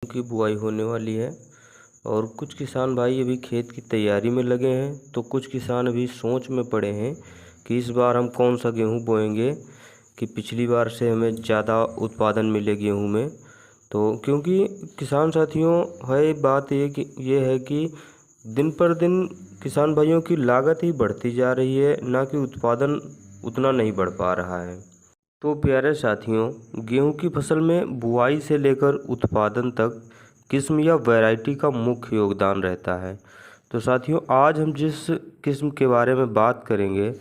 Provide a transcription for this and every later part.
की बुआई होने वाली है और कुछ किसान भाई अभी खेत की तैयारी में लगे हैं, तो कुछ किसान अभी सोच में पड़े हैं कि इस बार हम कौन सा गेहूं बोएंगे कि पिछली बार से हमें ज़्यादा उत्पादन मिले गेहूं में। तो क्योंकि किसान साथियों है बात ये है कि दिन पर दिन किसान भाइयों की लागत ही बढ़ती जा रही है, ना कि उत्पादन उतना नहीं बढ़ पा रहा है। तो प्यारे साथियों, गेहूं की फसल में बुआई से लेकर उत्पादन तक किस्म या वैरायटी का मुख्य योगदान रहता है। तो साथियों, आज हम जिस किस्म के बारे में बात करेंगे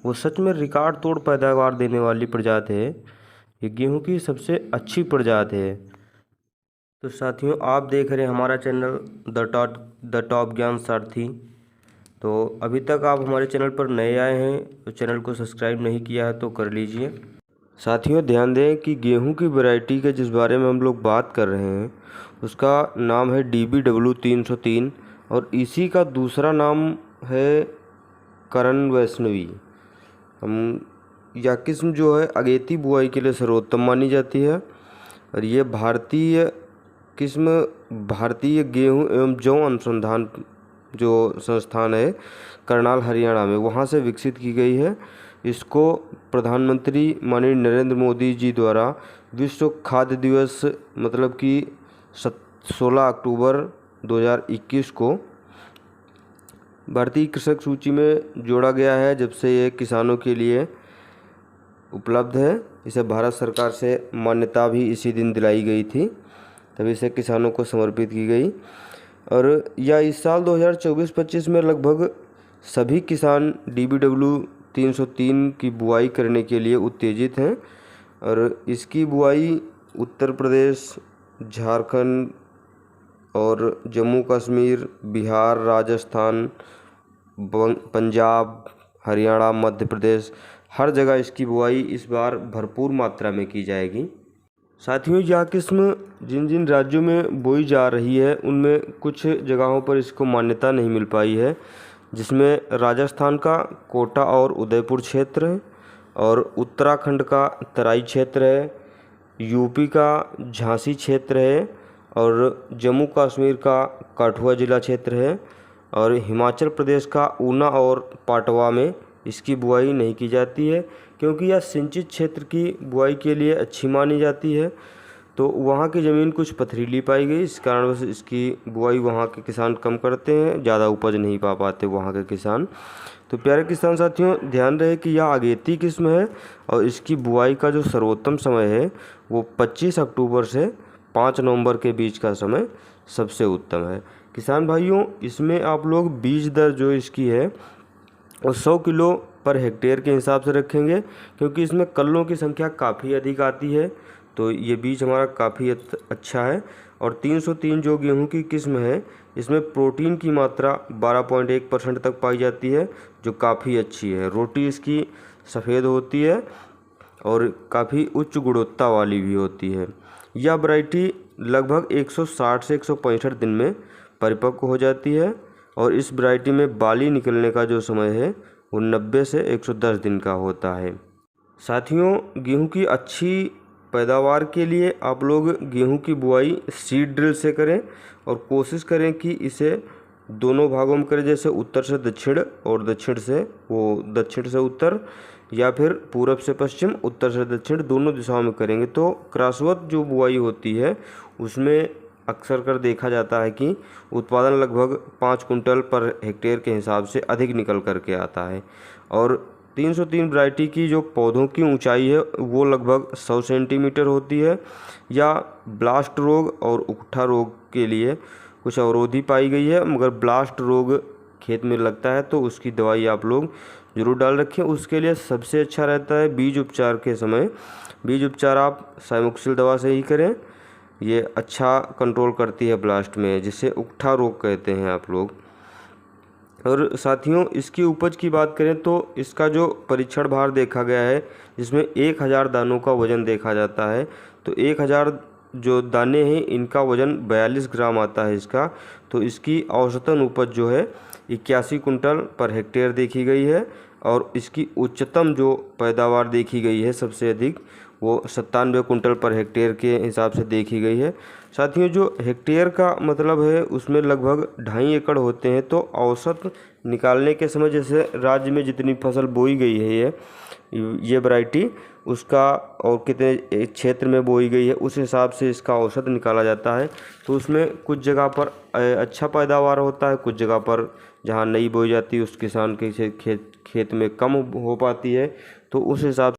वो सच में रिकॉर्ड तोड़ पैदावार देने वाली प्रजाति है। ये गेहूं की सबसे अच्छी प्रजाति है। तो साथियों, आप देख रहे हैं हमारा चैनल द टॉप ज्ञान सारथी। तो अभी तक आप हमारे चैनल पर नए आए हैं तो चैनल को सब्सक्राइब नहीं किया है तो कर लीजिए। साथियों, ध्यान दें कि गेहूं की वैरायटी के जिस बारे में हम लोग बात कर रहे हैं उसका नाम है DBW 303 और इसी का दूसरा नाम है करण वैष्णवी। यह किस्म जो है अगेती बुआई के लिए सर्वोत्तम मानी जाती है और ये भारतीय किस्म भारतीय गेहूं एवं जौ अनुसंधान जो संस्थान है करनाल हरियाणा में, वहाँ से विकसित की गई है। इसको प्रधानमंत्री माननीय नरेंद्र मोदी जी द्वारा विश्व खाद्य दिवस मतलब कि 16 अक्टूबर 2021 को भारतीय कृषक सूची में जोड़ा गया है। जब से ये किसानों के लिए उपलब्ध है, इसे भारत सरकार से मान्यता भी इसी दिन दिलाई गई थी, तभी इसे किसानों को समर्पित की गई। और यह इस साल 2024-25 में लगभग सभी किसान DBW 303 की बुआई करने के लिए उत्तेजित हैं और इसकी बुआई उत्तर प्रदेश, झारखंड और जम्मू कश्मीर, बिहार, राजस्थान, पंजाब, हरियाणा, मध्य प्रदेश, हर जगह इसकी बुआई इस बार भरपूर मात्रा में की जाएगी। साथियों, यह किस्म जिन जिन राज्यों में बोई जा रही है उनमें कुछ जगहों पर इसको मान्यता नहीं मिल पाई है, जिसमें राजस्थान का कोटा और उदयपुर क्षेत्र है और उत्तराखंड का तराई क्षेत्र है, यूपी का झांसी क्षेत्र है और जम्मू कश्मीर का कठुआ जिला क्षेत्र है और हिमाचल प्रदेश का ऊना और पाटवा में इसकी बुआई नहीं की जाती है, क्योंकि यह सिंचित क्षेत्र की बुआई के लिए अच्छी मानी जाती है। तो वहाँ की ज़मीन कुछ पथरीली पाई गई, इस कारण से इसकी बुआई वहाँ के किसान कम करते हैं, ज़्यादा उपज नहीं पा पाते वहाँ के किसान। तो प्यारे किसान साथियों, ध्यान रहे कि यह अगेती किस्म है और इसकी बुआई का जो सर्वोत्तम समय है वो 25 अक्टूबर से 5 नवंबर के बीच का समय सबसे उत्तम है। किसान भाइयों, इसमें आप लोग बीज दर जो इसकी है वो 100 किलो पर हेक्टेयर के हिसाब से रखेंगे, क्योंकि इसमें कल्लों की संख्या काफ़ी अधिक आती है। तो ये बीज हमारा काफ़ी अच्छा है। और 303 जो गेहूं की किस्म है इसमें प्रोटीन की मात्रा 12.1% तक पाई जाती है, जो काफ़ी अच्छी है। रोटी इसकी सफ़ेद होती है और काफ़ी उच्च गुणवत्ता वाली भी होती है। यह वैरायटी लगभग 160 से 165 दिन में परिपक्व हो जाती है और इस वैरायटी में बाली निकलने का जो समय है वो 90 से 110 दिन का होता है। साथियों, गेहूं की अच्छी पैदावार के लिए आप लोग गेहूं की बुआई सीड ड्रिल से करें और कोशिश करें कि इसे दोनों भागों में करें, जैसे उत्तर से दक्षिण और दक्षिण से उत्तर, या फिर पूरब से पश्चिम, उत्तर से दक्षिण, दोनों दिशाओं में करेंगे तो क्रॉसवत जो बुआई होती है उसमें अक्सर कर देखा जाता है कि उत्पादन लगभग 5 कुंटल पर हेक्टेयर के हिसाब से अधिक निकल करके आता है। और 303 वैरायटी की जो पौधों की ऊंचाई है वो लगभग 100 सेंटीमीटर होती है। या ब्लास्ट रोग और उकठा रोग के लिए कुछ अवरोधी पाई गई है, मगर ब्लास्ट रोग खेत में लगता है तो उसकी दवाई आप लोग ज़रूर डाल रखें। उसके लिए सबसे अच्छा रहता है बीज उपचार के समय, बीज उपचार आप साइमोक्सिल दवा से ही करें। ये अच्छा कंट्रोल करती है ब्लास्ट में, जिसे उकठा रोग कहते हैं आप लोग। और साथियों, इसकी उपज की बात करें तो इसका जो परीक्षण भार देखा गया है जिसमें 1000 दानों का वज़न देखा जाता है, तो 1000 जो दाने हैं इनका वज़न 42 ग्राम आता है इसका। तो इसकी औसतन उपज जो है 81 कुंटल पर हेक्टेयर देखी गई है और इसकी उच्चतम जो पैदावार देखी गई है सबसे अधिक वो 97 कुंटल पर हेक्टेयर के हिसाब से देखी गई है। साथियों, जो हेक्टेयर का मतलब है उसमें लगभग 2.5 एकड़ होते हैं। तो औसत निकालने के समय जैसे राज्य में जितनी फसल बोई गई है ये वैरायटी, उसका और कितने क्षेत्र में बोई गई है उस हिसाब से इसका औसत निकाला जाता है। तो उसमें कुछ जगह पर अच्छा पैदावार होता है, कुछ जगह पर जहाँ नहीं बोई जाती उस किसान के खेत में कम हो पाती है। तो उस हिसाब